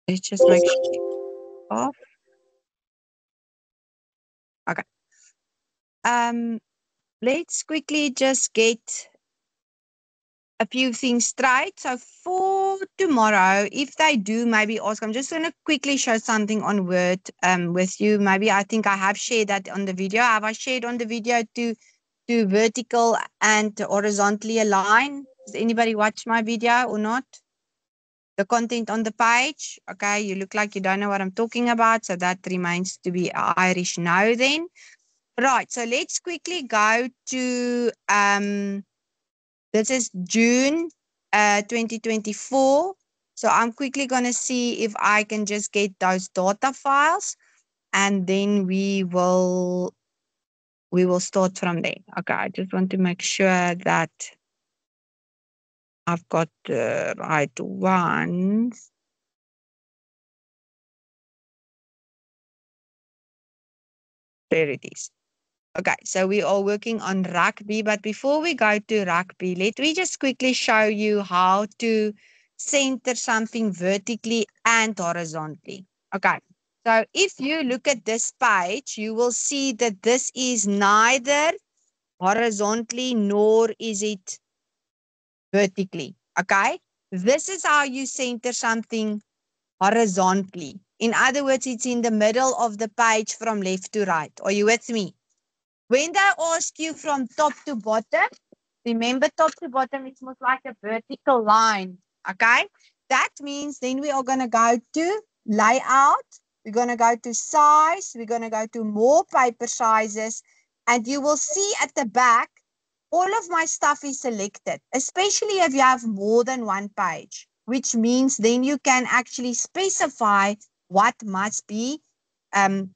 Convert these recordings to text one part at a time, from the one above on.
let's just make sure it's off. Okay. Let's quickly just get a few things straight. So for tomorrow, if they do maybe ask, I'm just going to quickly show something on Word with you. Maybe I think I have shared that on the video. Have I shared on the video to vertical and horizontally align? Does anybody watch my video or not? The content on the page. Okay, you look like you don't know what I'm talking about. So that remains to be Irish no then. Right, so let's quickly go to this is June 2024. So I'm quickly going to see if I can just get those data files, and then we will start from there. Okay, I just want to make sure that I've got the right ones. There it is. Okay, so we are working on rugby, but before we go to rugby, let me just quickly show you how to center something vertically and horizontally. Okay, so if you look at this page, you will see that this is neither horizontally nor is it vertically. Okay, this is how you center something horizontally. In other words, it's in the middle of the page from left to right. Are you with me? When they ask you from top to bottom, remember top to bottom, it's most like a vertical line. Okay? That means then we are going to go to layout. We're going to go to size. We're going to go to more paper sizes. And you will see at the back, all of my stuff is selected, especially if you have more than one page, which means then you can actually specify what must be um,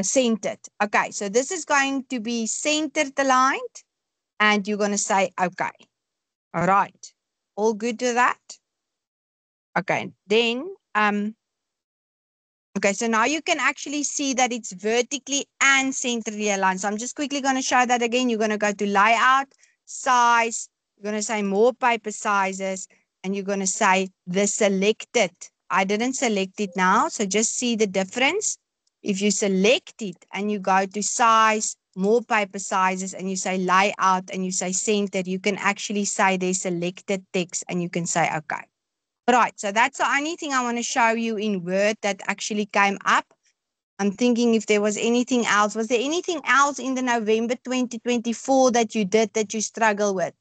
centered. Okay, so this is going to be centered aligned, and you're going to say, okay, all right, all good to that? Okay, then, okay, so now you can actually see that it's vertically and centrally aligned. So I'm just quickly going to show that again. You're going to go to layout, size, you're going to say more paper sizes, and you're going to say the selected. I didn't select it now, so just see the difference. If you select it and you go to size, more paper sizes, and you say layout and you say center, you can actually say there's selected text and you can say, okay. Right, so that's the only thing I want to show you in Word that actually came up. I'm thinking if there was anything else. Was there anything else in the November 2024 that you did that you struggle with?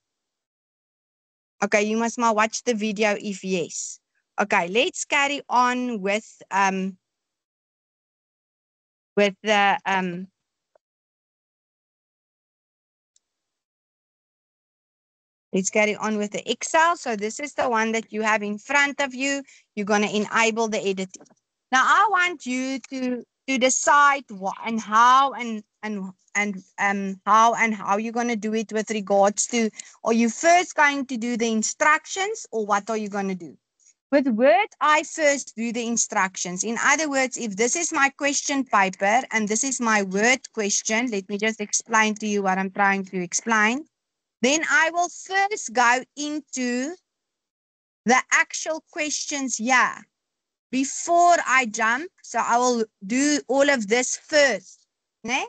Okay, you must now watch the video if yes. Okay, let's carry on with the let's carry on with the Excel. So this is the one that you have in front of you. You're going to enable the editing. Now I want you to decide what and how how you're going to do it with regards to, are you first going to do the instructions or what are you going to do? With Word, I first do the instructions. In other words, if this is my question paper and this is my Word question, let me just explain to you what I'm trying to explain. Then I will first go into the actual questions here before I jump. So I will do all of this first, né?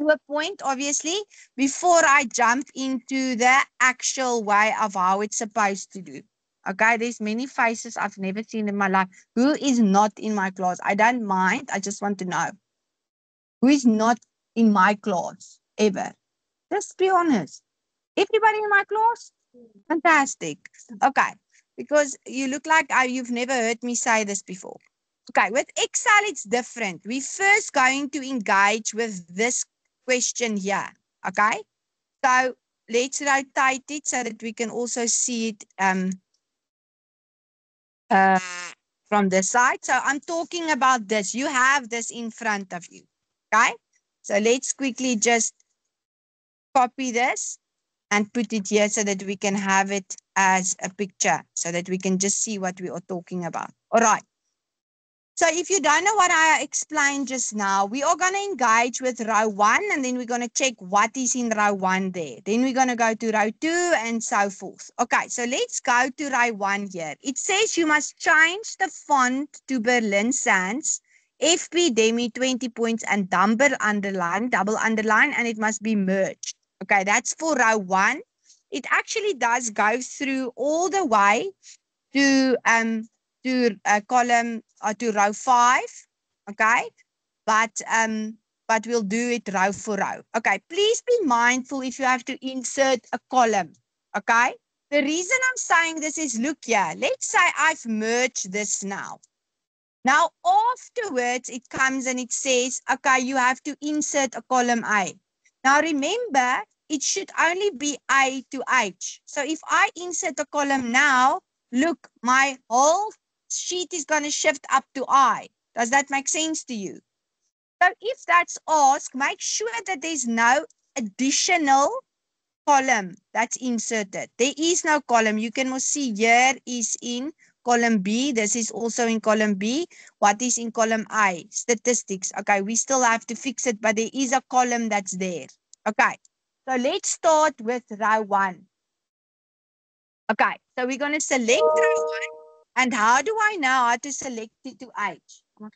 To a point, obviously, before I jump into the actual way of how it's supposed to do. Okay, there's many faces I've never seen in my life. Who is not in my class? I don't mind. I just want to know. Who is not in my class ever? Just be honest. Everybody in my class? Fantastic. Okay. Because you look like you've never heard me say this before. Okay, with Excel, it's different. We're first going to engage with this question here. Okay. So let's rotate it so that we can also see it uh, from this side. So I'm talking about this. You have this in front of you. Okay. So let's quickly just copy this and put it here so that we can have it as a picture so that we can just see what we are talking about. All right. So if you don't know what I explained just now, we are going to engage with row 1 and then we're going to check what is in row 1 there. Then we're going to go to row 2 and so forth. Okay, so let's go to row 1 here. It says you must change the font to Berlin Sans, FP Demi 20 points and double underline, and it must be merged. Okay, that's for row 1. It actually does go through all the way to column to row 5, okay, but we'll do it row for row. Okay, please be mindful if you have to insert a column. Okay, the reason I'm saying this is, look here, let's say I've merged this now. Now afterwards it comes and it says, okay, you have to insert a column A. Now remember, it should only be A to H. So if I insert a column now, look, my whole sheet is going to shift up to I. Does that make sense to you? So if that's asked, make sure that there's no additional column that's inserted. There is no column. You can see here is in column B. This is also in column B. What is in column A? Statistics. Okay, we still have to fix it, but there is a column that's there. Okay, so let's start with row 1. Okay, so we're going to select row 1. And how do I know how to select it to H? Okay,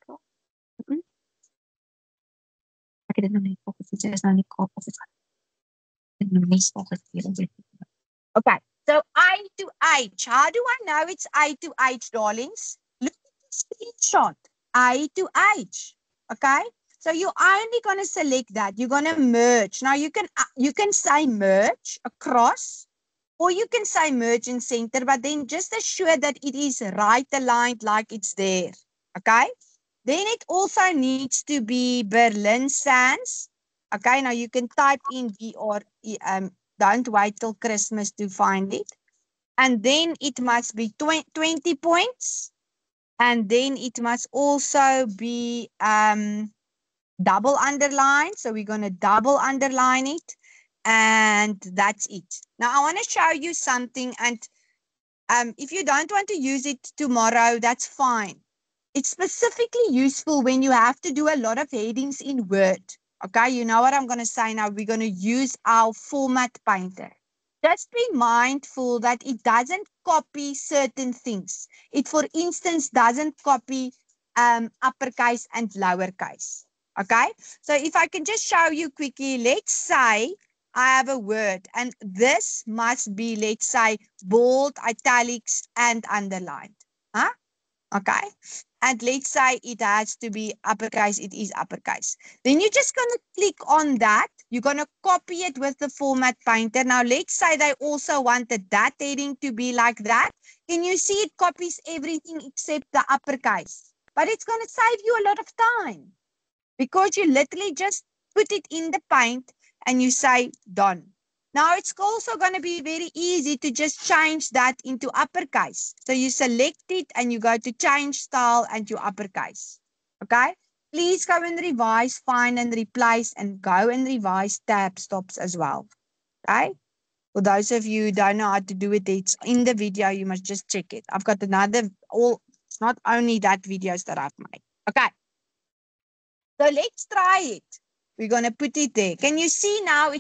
so I to H. How do I know it's I to H, darlings? Look at the screenshot. I to H. Okay, so you're only going to select that. You're going to merge. Now you can say merge across, or you can say merge in center, but then just assure that it is right aligned like it's there. Okay, then it also needs to be Berlin Sans. Okay, now you can type in don't wait till Christmas to find it. And then it must be 20 points. And then it must also be double underline. So we're going to double underline it. And that's it. Now I want to show you something. And if you don't want to use it tomorrow, that's fine. It's specifically useful when you have to do a lot of headings in Word. Okay, you know what I'm going to say now? We're going to use our format painter. Just be mindful that it doesn't copy certain things. It, for instance, doesn't copy uppercase and lowercase. Okay, so if I can just show you quickly, let's say I have a word and this must be, let's say, bold, italics, and underlined. Huh? Okay. And let's say it has to be uppercase, it is uppercase. Then you're just going to click on that. You're going to copy it with the format painter. Now, let's say they also wanted that heading to be like that. Can you see it copies everything except the uppercase? But it's going to save you a lot of time because you literally just put it in the paint and you say done. Now it's also going to be very easy to just change that into uppercase. So you select it and you go to change style and you uppercase. Okay. Please go and revise, find and replace, and go and revise tab stops as well. Okay. For those of you who don't know how to do it, it's in the video. You must just check it. I've got another, it's not only that videos that I've made. Okay. So let's try it. We're going to put it there. Can you see now?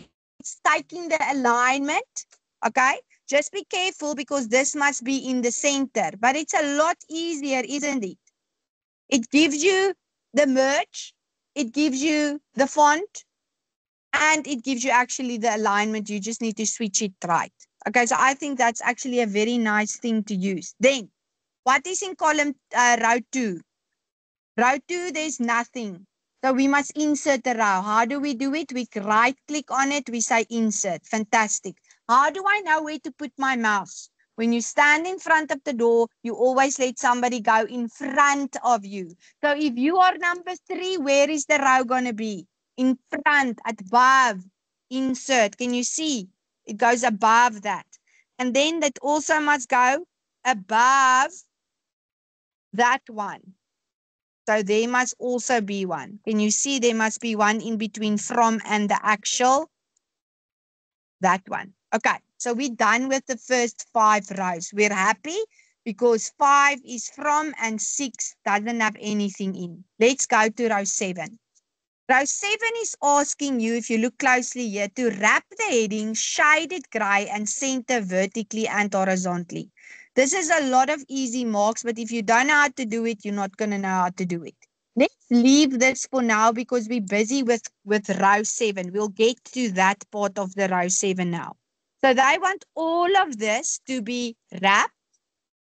It's taking the alignment, okay? Just be careful because this must be in the center, but it's a lot easier, isn't it? It gives you the merge, it gives you the font, and it gives you actually the alignment. You just need to switch it right. Okay, so I think that's actually a very nice thing to use. Then, what is in column row 2? Row 2, there's nothing. So we must insert a row. How do we do it? We right click on it. We say insert. Fantastic. How do I know where to put my mouse? When you stand in front of the door, you always let somebody go in front of you. So if you are number 3, where is the row going to be? In front, above, insert. Can you see? It goes above that. And then that also must go above that one. So there must also be one. Can you see there must be one in between from and the actual? That one. Okay, so we're done with the first 5 rows. We're happy. because 5 is from and 6 doesn't have anything in. Let's go to row 7. Row 7 is asking you, if you look closely here, to wrap the heading, shade it grey and center vertically and horizontally. This is a lot of easy marks, but if you don't know how to do it, you're not going to know how to do it. Let's leave this for now because we're busy with row 7. We'll get to that part of the row 7 now. So they want all of this to be wrapped.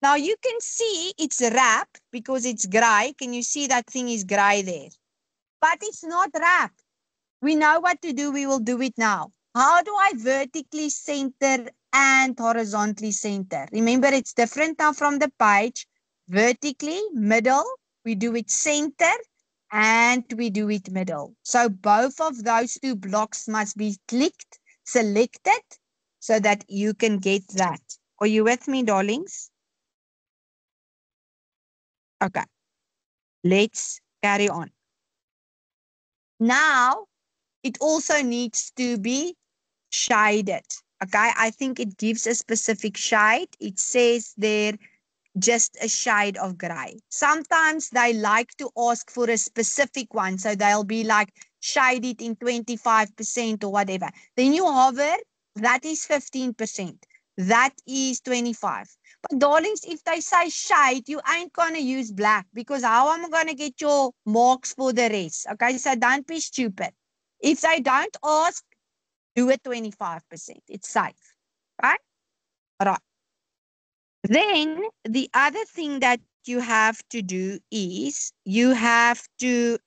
Now you can see it's wrapped because it's grey. Can you see that thing is grey there? But it's not wrapped. We know what to do. We will do it now. How do I vertically center and horizontally center? Remember, it's different now from the page. Vertically, middle, we do it center, and we do it middle. So both of those two blocks must be clicked, selected, so that you can get that. Are you with me, darlings? Okay. Let's carry on. Now, it also needs to be shaded. Okay, I think it gives a specific shade. It says there just a shade of gray. Sometimes they like to ask for a specific one. So they'll be like, shade it in 25% or whatever. Then you hover, that is 15%. That is 25. But darlings, if they say shade, you ain't going to use black because how am I going to get your marks for the rest? Okay, so don't be stupid. If they don't ask, do it 25%. It's safe, right? All right. Then the other thing that you have to do is you have to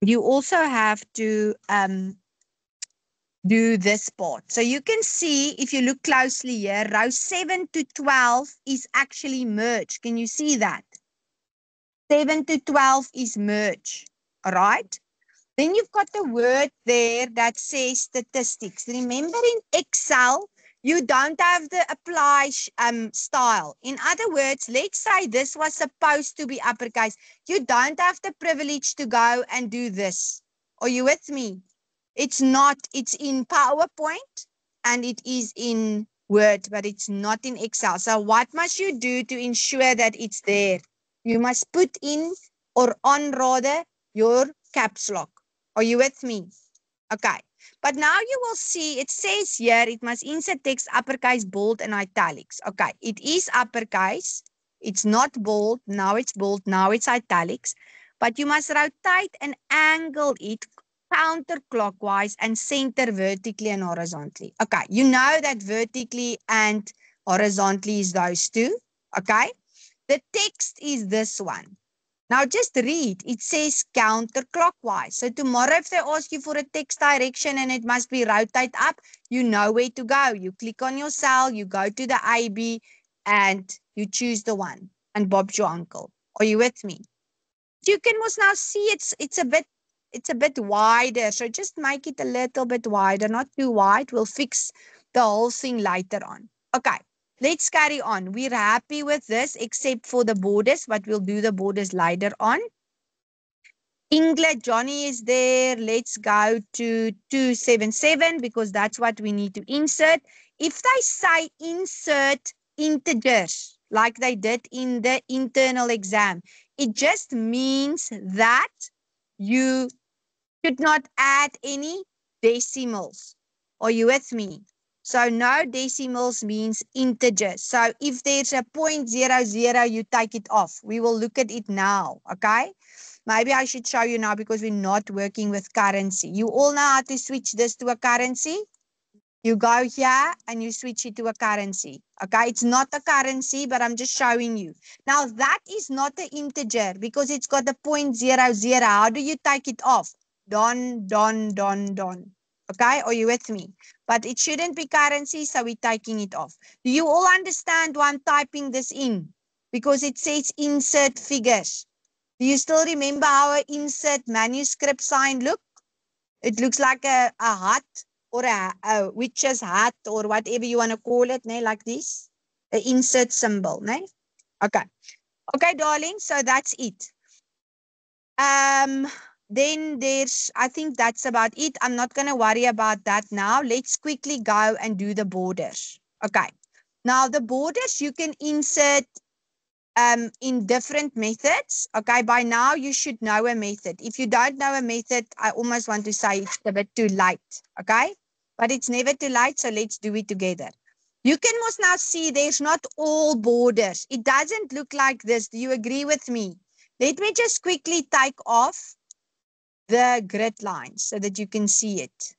you also have to do this part. So you can see if you look closely here, row 7 to 12 is actually merged. Can you see that? 7 to 12 is merged. All right. Then you've got the word there that says statistics. Remember in Excel, you don't have the apply style. In other words, let's say this was supposed to be uppercase. You don't have the privilege to go and do this. Are you with me? It's not, it's in PowerPoint and it is in Word, but it's not in Excel. So what must you do to ensure that it's there? You must put in or on rather your caps lock. Are you with me? Okay. But now you will see it says here it must insert text uppercase, bold, and italics. Okay. It is uppercase. It's not bold. Now it's bold. Now it's italics. But you must rotate and angle it counterclockwise and center vertically and horizontally. Okay. You know that vertically and horizontally is those two. Okay. The text is this one. Now just read. It says counterclockwise. So tomorrow if they ask you for a text direction and it must be rotate up, you know where to go. You click on your cell, you go to the AB and you choose the one. And Bob's your uncle. Are you with me? You can most now see it's a bit wider. So just make it a little bit wider, not too wide. We'll fix the whole thing later on. Okay. Let's carry on. We're happy with this except for the borders, but we'll do the borders later on. England, Johnny is there. Let's go to 277 because that's what we need to insert. If they say insert integers like they did in the internal exam, it just means that you should not add any decimals. Are you with me? So no decimals means integers. So if there's a 0.00, you take it off. We will look at it now, okay? Maybe I should show you now because we're not working with currency. You all know how to switch this to a currency? You go here and you switch it to a currency, okay? It's not a currency, but I'm just showing you. Now that is not an integer because it's got a 0.00. How do you take it off? Don. Okay, are you with me? But it shouldn't be currency, so we're taking it off. Do you all understand why I'm typing this in? Because it says insert figures. Do you still remember how an insert manuscript sign look? It looks like a hat or a witch's hat or whatever you want to call it, like this. An insert symbol, Okay. Okay, darling, so that's it. then there's, I think that's about it. I'm not going to worry about that now. Let's quickly go and do the borders. Okay. Now the borders you can insert in different methods. Okay. By now you should know a method. If you don't know a method, I almost want to say it's a bit too late. Okay. But it's never too late. So let's do it together. You can most now see there's not all borders. It doesn't look like this. Do you agree with me? Let me just quickly take off the grid lines so that you can see it.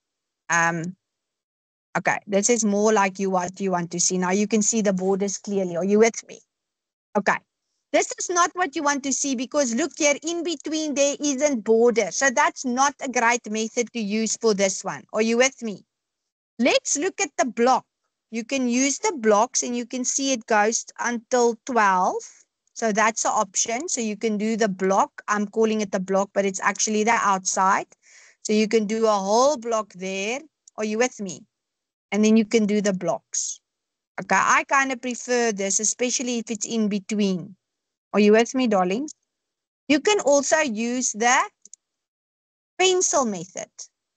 Okay, this is more like what you want to see. Now you can see the borders clearly. Are you with me? Okay. This is not what you want to see because look here, in between there isn't border. So that's not a great method to use for this one. Are you with me? Let's look at the block. You can use the blocks and you can see it goes until 12. So that's an option. So you can do the block. I'm calling it the block, but it's actually the outside. So you can do a whole block there. Are you with me? And then you can do the blocks. Okay, I kind of prefer this, especially if it's in between. Are you with me, darling? You can also use the pencil method.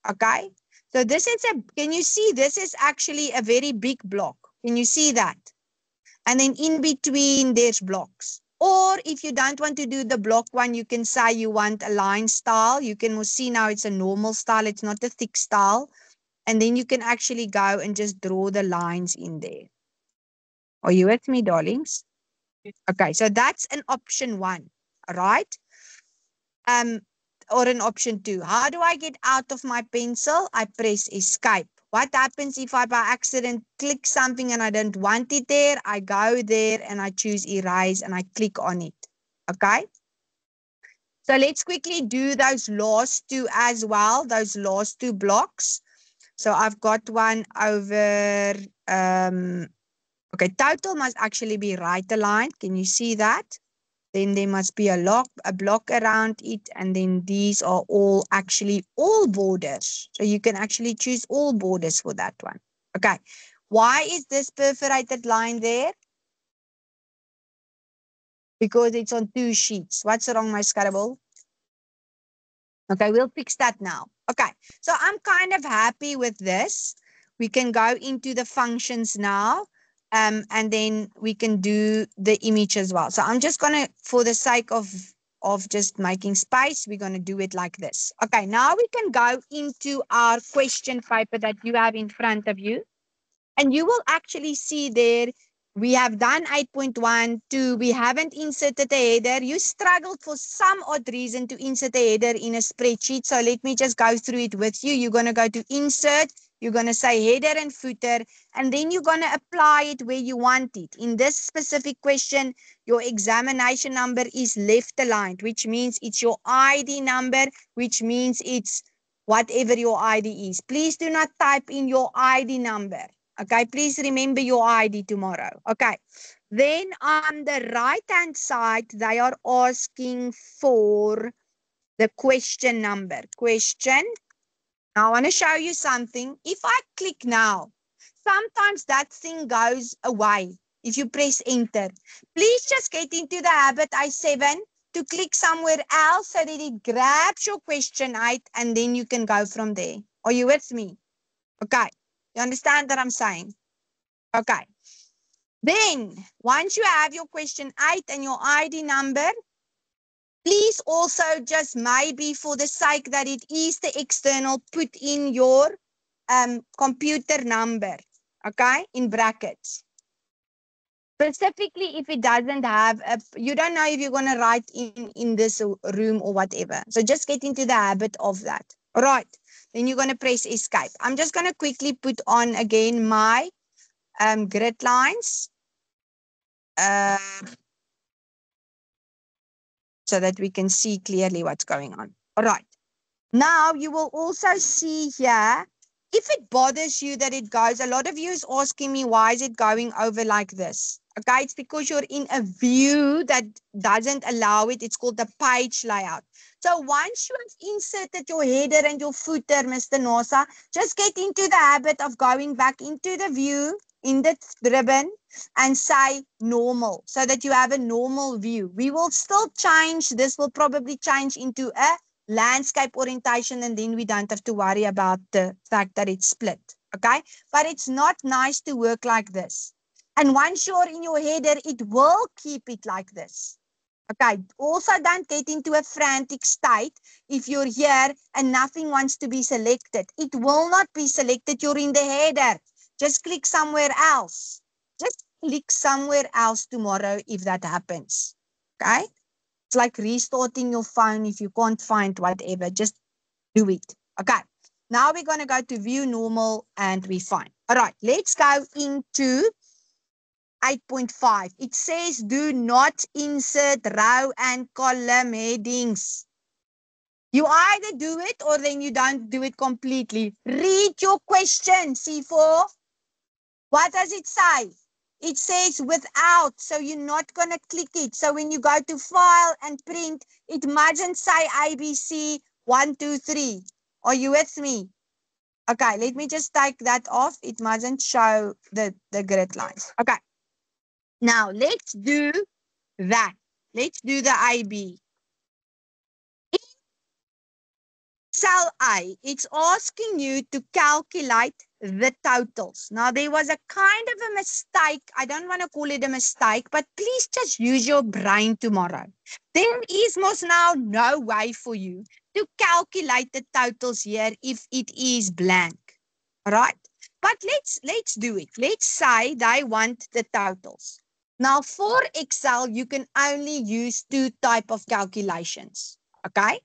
Okay. So this is can you see this is actually a very big block? Can you see that? And then in between there's blocks. Or if you don't want to do the block one, you can say you want a line style. You can see now it's a normal style. It's not a thick style. And then you can actually go and just draw the lines in there. Are you with me, darlings? Okay, so that's an option 1. All right. Or an option 2. How do I get out of my pencil? I press escape. What happens if I by accident click something and I don't want it there? I go there and I choose erase and I click on it. Okay. So let's quickly do those last 2 as well. Those last 2 blocks. So I've got one over, okay, total must actually be right aligned. Can you see that? Then there must be a block around it. And then these are all actually all borders. So you can actually choose all borders for that one. Okay. Why is this perforated line there? Because it's on 2 sheets. What's wrong, my Scrabble? Okay, we'll fix that now. Okay, so I'm kind of happy with this. We can go into the functions now. And then we can do the image as well. So I'm just going to, for the sake of just making space, we're going to do it like this. Okay, now we can go into our question paper that you have in front of you. And you will actually see there, we have done 8.12. We haven't inserted a header. You struggled for some odd reason to insert a header in a spreadsheet. So let me just go through it with you. You're going to go to insert. You're going to say header and footer, and then you're going to apply it where you want it. In this specific question, your examination number is left aligned, which means it's your ID number, which means it's whatever your ID is. Please do not type in your ID number. Okay, please remember your ID tomorrow. Okay, then on the right-hand side, they are asking for the question number. Question. Now, I want to show you something. If I click now, sometimes that thing goes away if you press enter. Please just get into the habit, I7, to click somewhere else so that it grabs your question 8 and then you can go from there. Are you with me? Okay. You understand what I'm saying? Okay. Then, once you have your question 8 and your ID number, please also just maybe for the sake that it is the external, put in your computer number, okay, in brackets. Specifically if it doesn't have, you don't know if you're going to write in this room or whatever. So just get into the habit of that. All right. Then you're going to press escape. I'm just going to quickly put on again my grid lines. So that we can see clearly what's going on. All right. Now you will also see here, if it bothers you that it goes, a lot of you is asking me, why is it going over like this? Okay, it's because you're in a view that doesn't allow it. It's called the page layout. So once you have inserted your header and your footer, Mr. Nosa, just get into the habit of going back into the view in the ribbon and say normal so that you have a normal view. We will still change. This will probably change into a landscape orientation, and then we don't have to worry about the fact that it's split. Okay, but it's not nice to work like this. And once you're in your header, it will keep it like this. Okay, also don't get into a frantic state if you're here and nothing wants to be selected. It will not be selected. You're in the header. Just click somewhere else. Just click somewhere else tomorrow if that happens. Okay, it's like restarting your phone if you can't find whatever. Just do it. Okay, now we're going to go to view normal and refine. All right, let's go into 8.5. It says do not insert row and column headings. You either do it or then you don't do it completely. Read your question, C4. What does it say? It says without, so you're not going to click it. So when you go to file and print, it mustn't say ABC 1, 2, 3. Are you with me? Okay, let me just take that off. It mustn't show the grid lines. Okay. Now, let's do that. Let's do the IB. In cell A, it's asking you to calculate the totals. Now, there was a kind of a mistake. I don't want to call it a mistake, but please just use your brain tomorrow. There is most now no way for you to calculate the totals here if it is blank. All right? But let's do it. Let's say they want the totals. Now, for Excel, you can only use two types of calculations, okay?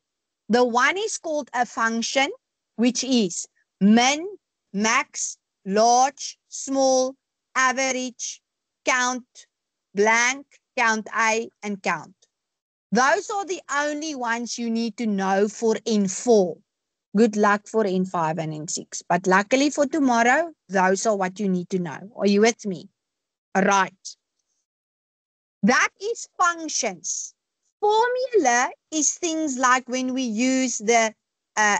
The one is called a function, which is min, max, large, small, average, count, blank, count A, and count. Those are the only ones you need to know for N4. Good luck for N5 and N6. But luckily for tomorrow, those are what you need to know. Are you with me? All right. That is functions. Formula is things like when we use the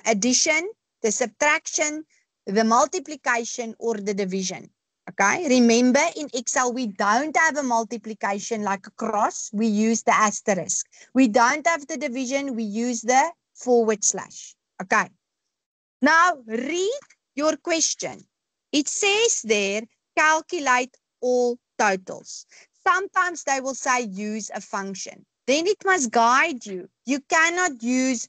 addition, the subtraction, the multiplication, or the division. Okay, remember in Excel, we don't have a multiplication like a cross. We use the asterisk. We don't have the division. We use the forward slash. Okay, now read your question. It says there, calculate all totals. Sometimes they will say use a function. Then it must guide you. You cannot use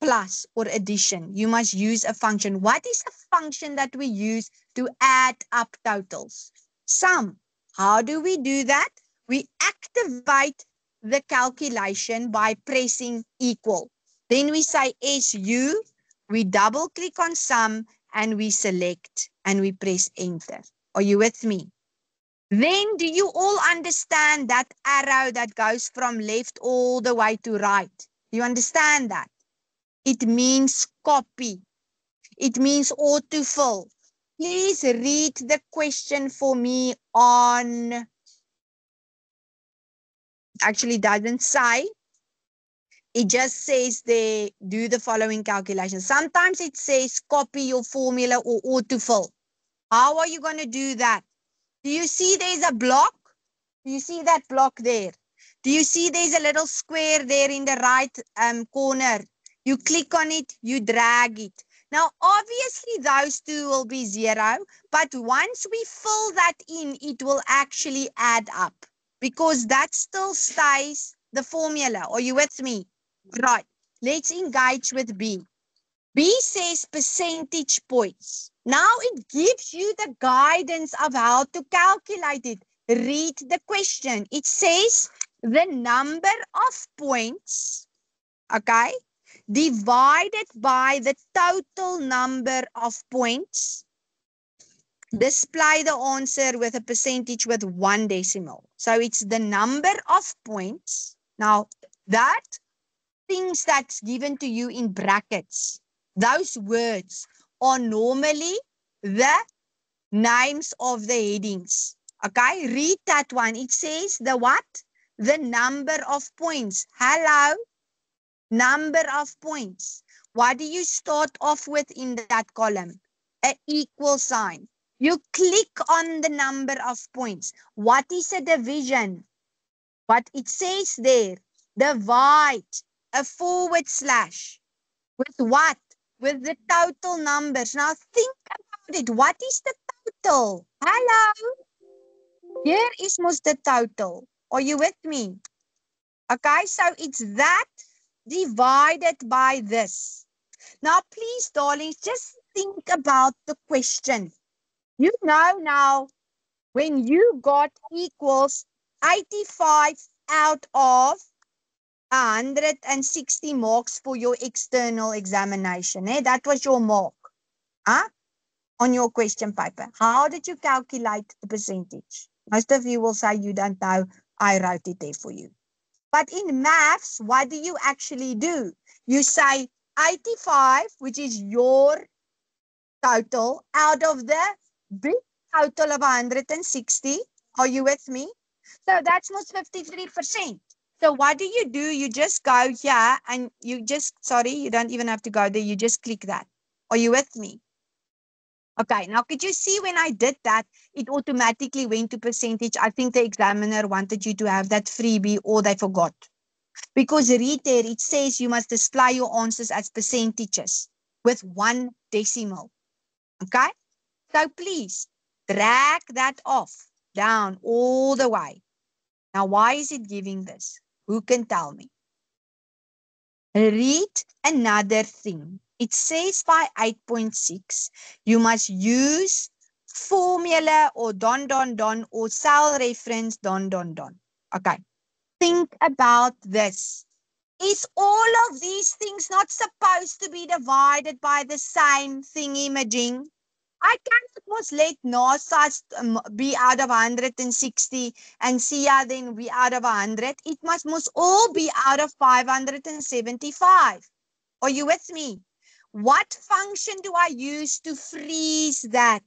plus or addition. You must use a function. What is a function that we use to add up totals? Sum. How do we do that? We activate the calculation by pressing equal. Then we say SU. We double click on sum and we select and we press enter. Are you with me? Then do you all understand that arrow that goes from left all the way to right? You understand that? It means copy. It means autofill. Please read the question for me on, actually doesn't say. It just says they do the following calculation. Sometimes it says copy your formula or autofill. How are you going to do that? Do you see there's a block? Do you see that block there? Do you see there's a little square there in the right corner? You click on it, you drag it. Now, obviously, those two will be 0, but once we fill that in, it will actually add up because that still stays the formula. Are you with me? Right. Let's engage with B. B says percentage points. Now it gives you the guidance of how to calculate it. Read the question. It says the number of points, okay, divided by the total number of points. Display the answer with a percentage with 1 decimal. So it's the number of points. Now that things that's given to you in brackets, those words are normally the names of the headings. Okay, read that one. It says the what? The number of points. Hello, number of points. What do you start off with in that column? An equal sign. You click on the number of points. What is a division? What it says there, divide, a forward slash. With what? With the total numbers. Now think about it. What is the total? Hello? Here is most the total. Are you with me? Okay, so it's that divided by this. Now, please, darlings, just think about the question. You know now, when you got equals 85 out of 160 marks for your external examination. That was your mark on your question paper. How did you calculate the percentage? Most of you will say you don't know. I wrote it there for you. But in maths, what do you actually do? You say 85, which is your total, out of the big total of 160. Are you with me? So that's most 53%. So what do? You just go here and you just, sorry, you don't even have to go there. You just click that. Are you with me? Okay, now could you see when I did that, it automatically went to percentage. I think the examiner wanted you to have that freebie or they forgot. Because read there, it says you must display your answers as percentages with 1 decimal. Okay? So please drag that off down all the way. Now, why is it giving this? Who can tell me? Read another thing. It says by 8.6, you must use formula or don or cell reference don. Okay. Think about this. Is all of these things not supposed to be divided by the same thing, Imaging? I cannot was let NASA be out of 160 and Sia then be out of 100. It must all be out of 575. Are you with me? What function do I use to freeze that?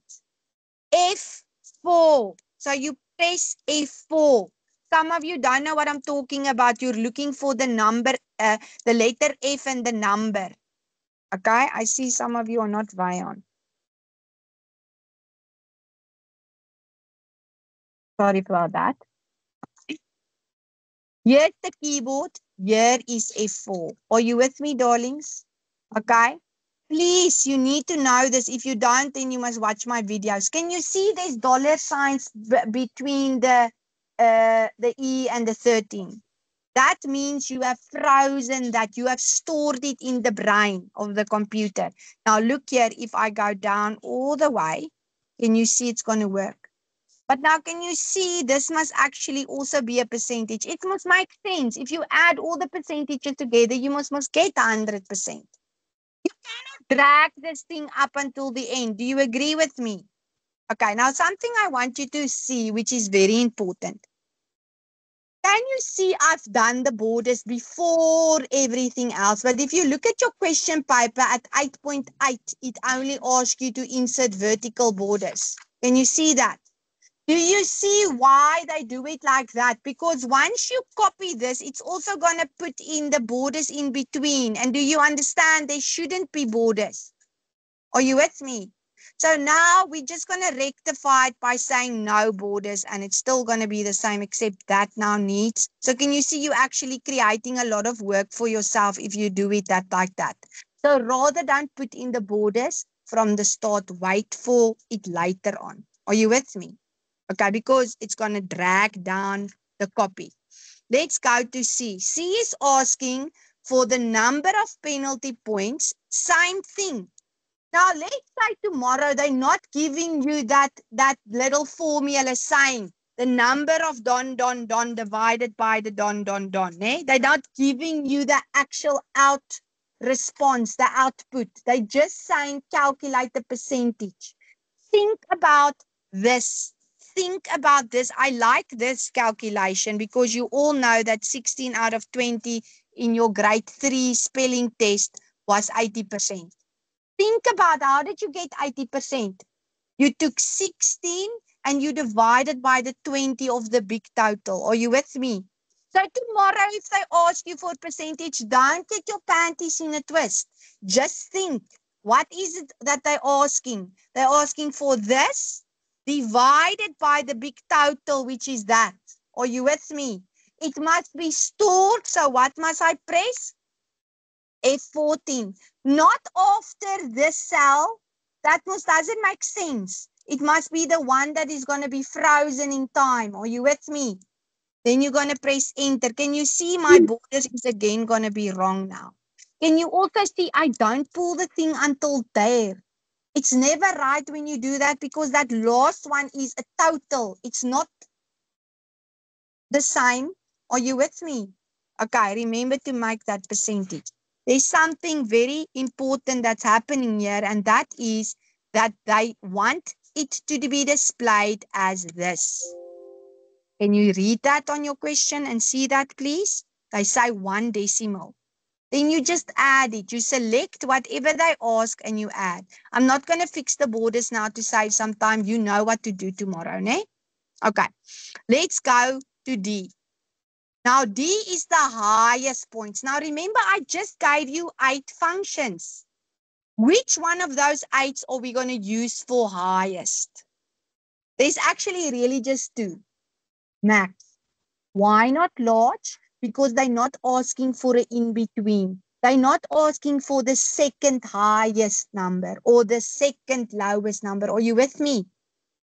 F4. So you press F4. Some of you don't know what I'm talking about. You're looking for the number, the letter F and the number. Okay, I see some of you are not Vion. Sorry for that. Here's the keyboard. Here is F4. Are you with me, darlings? Okay. Please, you need to know this. If you don't, then you must watch my videos. Can you see there's dollar signs between the E and the 13? That means you have frozen that. You have stored it in the brain of the computer. Now look here. If I go down all the way, can you see it's going to work? But now can you see this must actually also be a percentage? It must make sense. If you add all the percentages together, you must get 100%. You cannot drag this thing up until the end. Do you agree with me? Okay, now something I want you to see, which is very important. Can you see I've done the borders before everything else? But if you look at your question paper at 8.8, it only asks you to insert vertical borders. Can you see that? Do you see why they do it like that? Because once you copy this, it's also going to put in the borders in between. And do you understand there shouldn't be borders? Are you with me? So now we're just going to rectify it by saying no borders, and it's still going to be the same, except that now needs. So can you see you actually creating a lot of work for yourself if you do it like that? So rather than put in the borders from the start, wait for it later on. Are you with me? Okay, because it's going to drag down the copy. Let's go to C. C is asking for the number of penalty points. Same thing. Now, let's say tomorrow they're not giving you that little formula saying the number of don divided by the don. They're not giving you the actual response, the output. They're just saying calculate the percentage. Think about this. Think about this. I like this calculation because you all know that 16 out of 20 in your grade 3 spelling test was 80%. Think about how did you get 80%? You took 16 and you divided by the 20 of the big total. Are you with me? So tomorrow if they ask you for percentage, don't get your panties in a twist. Just think, what is it that they're asking? They're asking for this divided by the big total, which is that. Are you with me? It must be stored. So what must I press? F14. Not after this cell. That doesn't make sense. It must be the one that is going to be frozen in time. Are you with me? Then you're going to press enter. Can you see my borders is again going to be wrong now? Can you also see I don't pull the thing until there? It's never right when you do that because that last one is a total. It's not the same. Are you with me? Okay, remember to make that percentage. There's something very important that's happening here, and that is that they want it to be displayed as this. Can you read that on your question and see that, please? They say 1 decimal. Then you just add it. You select whatever they ask and you add. I'm not going to fix the borders now to save some time. You know what to do tomorrow, ne? Okay, let's go to D. Now, D is the highest points. Now, remember, I just gave you 8 functions. Which one of those 8s are we going to use for highest? There's actually really just 2. Max. Why not large? Because they're not asking for an in-between. They're not asking for the second highest number or the second lowest number. Are you with me?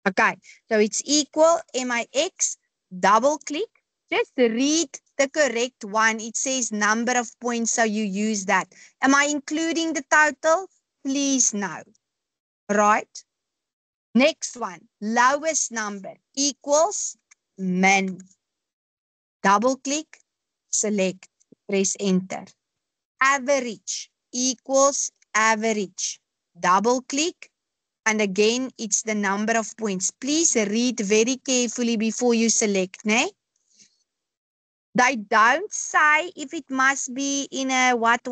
Okay, so it's equal MIX, double click. Just read the correct one. It says number of points, so you use that. Am I including the total? Please no. Right? Next one, lowest number equals min. Double click, select, press enter. Average equals average. Double click, and again, it's the number of points. Please read very carefully before you select, ne? They don't say if it must be in a what.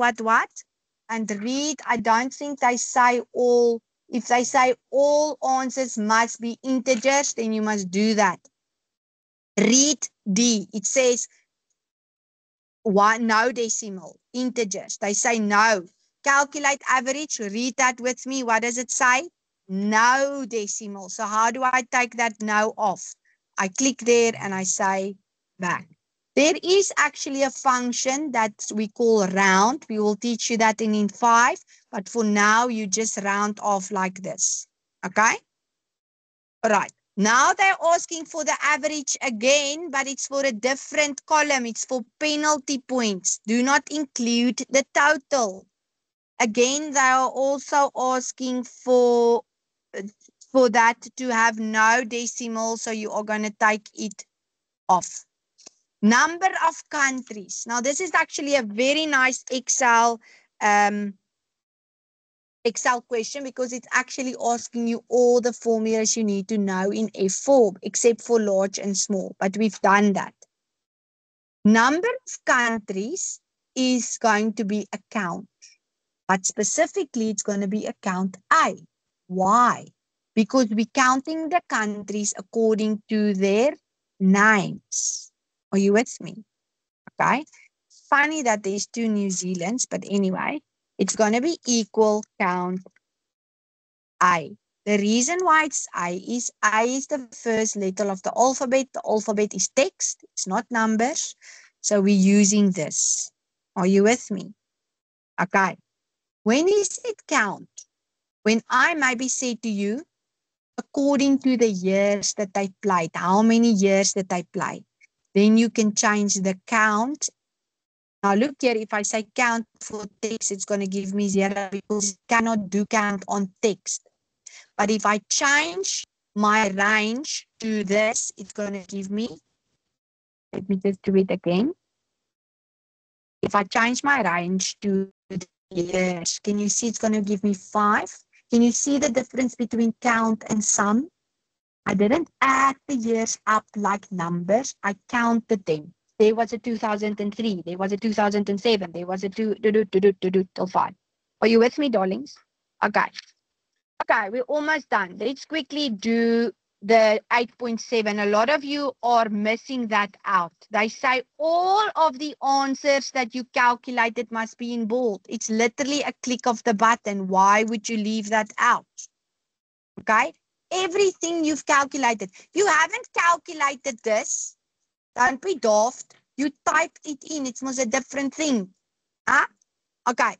And read, I don't think they say all. If they say all answers must be integers, then you must do that. Read D. It says no decimal, integers. They say no. Calculate average. Read that with me. What does it say? No decimal. So how do I take that no off? I click there and I say back. There is actually a function that we call round. We will teach you that in 5. But for now, you just round off like this. Okay? All right. Now they're asking for the average again, but it's for a different column. It's for penalty points. Do not include the total. Again, they are also asking for that to have no decimal, so you are going to take it off. Number of countries. Now, this is actually a very nice Excel question because it's actually asking you all the formulas you need to know in F4, except for large and small, but we've done that. Number of countries is going to be a count, but specifically it's going to be a count A. Why? Because we're counting the countries according to their names. Are you with me? Okay. It's funny that there's 2 New Zealands, but anyway, it's going to be equal count A. The reason why it's A is the first letter of the alphabet. The alphabet is text. It's not numbers. So we're using this. Are you with me? Okay. When is it count? When I maybe say to you, according to the years that they played, how many years that they played, then you can change the count. Now look here, if I say count for text, it's going to give me 0 because it cannot do count on text. But if I change my range to this, it's going to give me, let me just do it again. If I change my range to years, can you see it's going to give me 5? Can you see the difference between count and sum? I didn't add the years up like numbers. I counted them. There was a 2003. There was a 2007. There was a till 5. Are you with me, darlings? Okay. Okay, we're almost done. Let's quickly do the 8.7. A lot of you are missing that out. They say all of the answers that you calculated must be in bold. It's literally a click of the button. Why would you leave that out? Okay? Everything you've calculated. You haven't calculated this. Don't be daft. You typed it in. It was a different thing. Huh? Okay.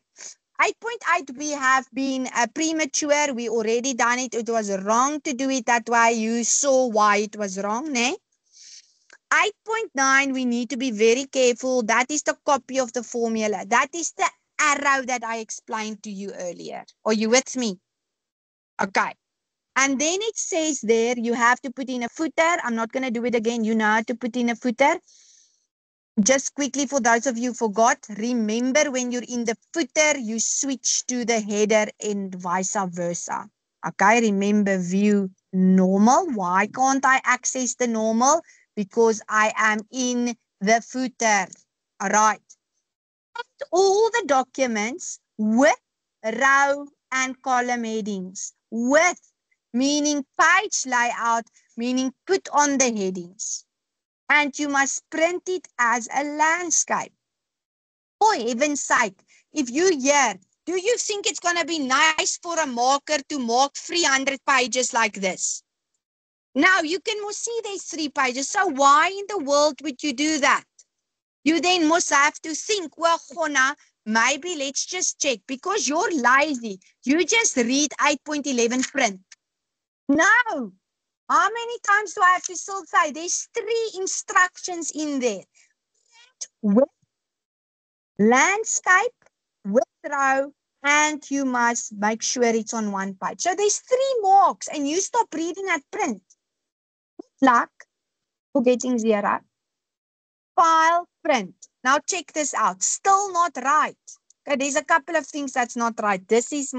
8.8, we have been premature. We already done it. It was wrong to do it that way. You saw why it was wrong, ne? 8.9, we need to be very careful. That is the copy of the formula. That is the arrow that I explained to you earlier. Are you with me? Okay. And then it says there, you have to put in a footer. I'm not going to do it again. You know how to put in a footer. Just quickly, for those of you who forgot, remember when you're in the footer, you switch to the header and vice versa. Okay, remember view normal. Why can't I access the normal? Because I am in the footer. All right. All the documents with row and column headings. With meaning page layout, meaning put on the headings. And you must print it as a landscape. For heaven's sake, if you hear, do you think it's going to be nice for a marker to mark 300 pages like this? Now, you can see there's 3 pages. So why in the world would you do that? You then must have to think, well, Gona, maybe let's just check. Because you're lazy. You just read 8.11 print. No. How many times do I have to still say? There's 3 instructions in there. With landscape, with row, and you must make sure it's on 1 page. So there's 3 marks, and you stop reading at print. Good luck for getting 0. File, print. Now check this out. Still not right. Okay, there's a couple of things that's not right. This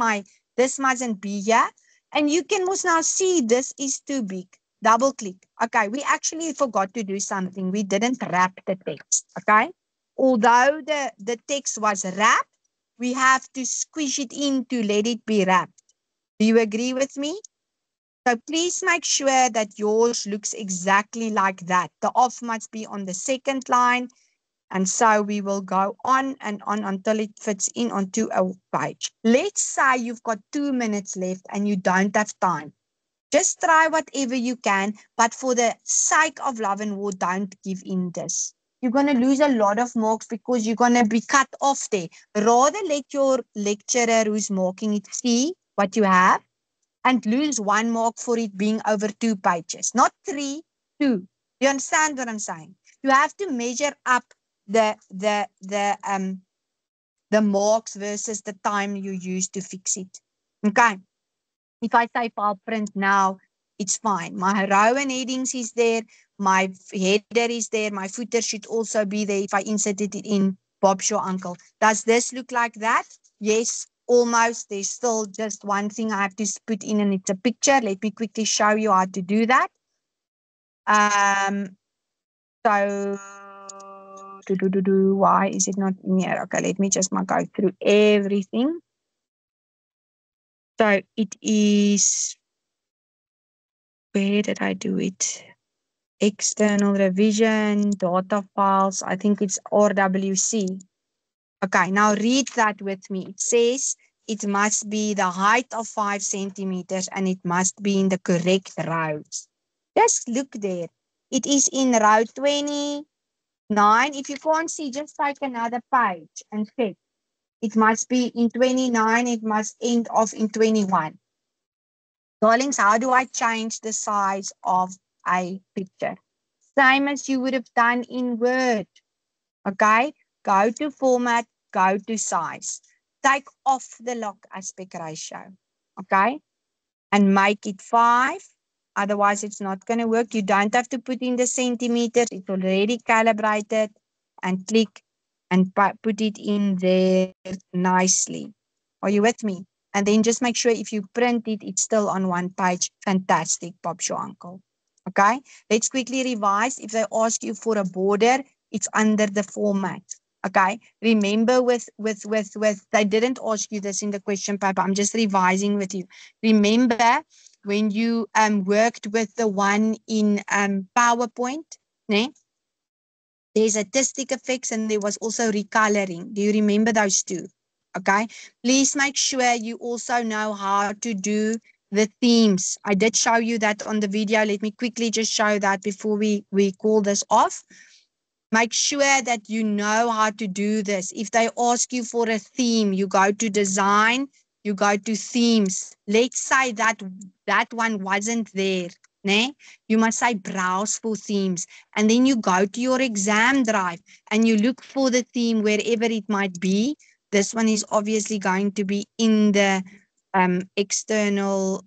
mustn't be here. And you can most now see this is too big. Double click. Okay, we actually forgot to do something. We didn't wrap the text. Okay, although the text was wrapped, we have to squish it in to let it be wrapped. Do you agree with me? So please make sure that yours looks exactly like that. The off must be on the second line. And so we will go on and on until it fits in onto a page. Let's say you've got 2 minutes left and you don't have time. Just try whatever you can, but for the sake of love and war, don't give in this. You're going to lose a lot of marks because you're going to be cut off there. Rather let your lecturer who's marking it see what you have and lose 1 mark for it being over 2 pages. Not 3, 2. You understand what I'm saying? You have to measure up the marks versus the time you use to fix it. Okay. If I say file print now, it's fine. My row and headings is there. My header is there. My footer should also be there if I inserted it in Bob's Your Uncle. Does this look like that? Yes, almost. There's still just one thing I have to put in, and it's a picture. Let me quickly show you how to do that. So why is it not in here? Okay, let me just go through everything. So it is, where did I do it? External revision, data files. I think it's RWC. Okay, now read that with me. It says it must be the height of 5 centimeters and it must be in the correct rows. Just look there. It is in row 29. If you can't see, just take another page and check. It must be in 29. It must end off in 21. Darlings, how do I change the size of a picture? Same as you would have done in Word. Okay, go to format, go to size. Take off the lock aspect ratio. Okay, and make it 5. Otherwise, it's not going to work. You don't have to put in the centimeters. It's already calibrated. And click and put it in there nicely. Are you with me? And then just make sure if you print it, it's still on 1 page. Fantastic, Bob's Your Uncle. Okay, let's quickly revise. If they ask you for a border, it's under the format. Okay, remember with they didn't ask you this in the question paper. I'm just revising with you. Remember when you worked with the one in PowerPoint, né? There's artistic effects and there was also recoloring. Do you remember those two? Okay, please make sure you also know how to do the themes. I did show you that on the video. Let me quickly just show that before we call this off. Make sure that you know how to do this. If they ask you for a theme, you go to design, you go to themes. Let's say that that one wasn't there. Ne? You must say browse for themes. And then you go to your exam drive and you look for the theme wherever it might be. This one is obviously going to be in the external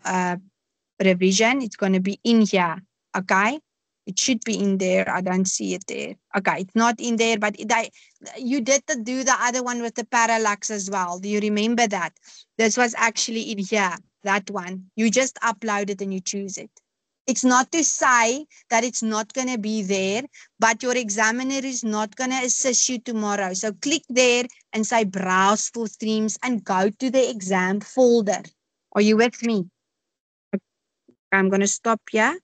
revision. It's going to be in here. Okay. It should be in there. I don't see it there. Okay. It's not in there, but you did do the other one with the parallax as well. Do you remember that? This was actually in here. That one. You just upload it and you choose it. It's not to say that it's not going to be there, but your examiner is not going to assist you tomorrow. So click there and say browse for themes and go to the exam folder. Are you with me? I'm going to stop here.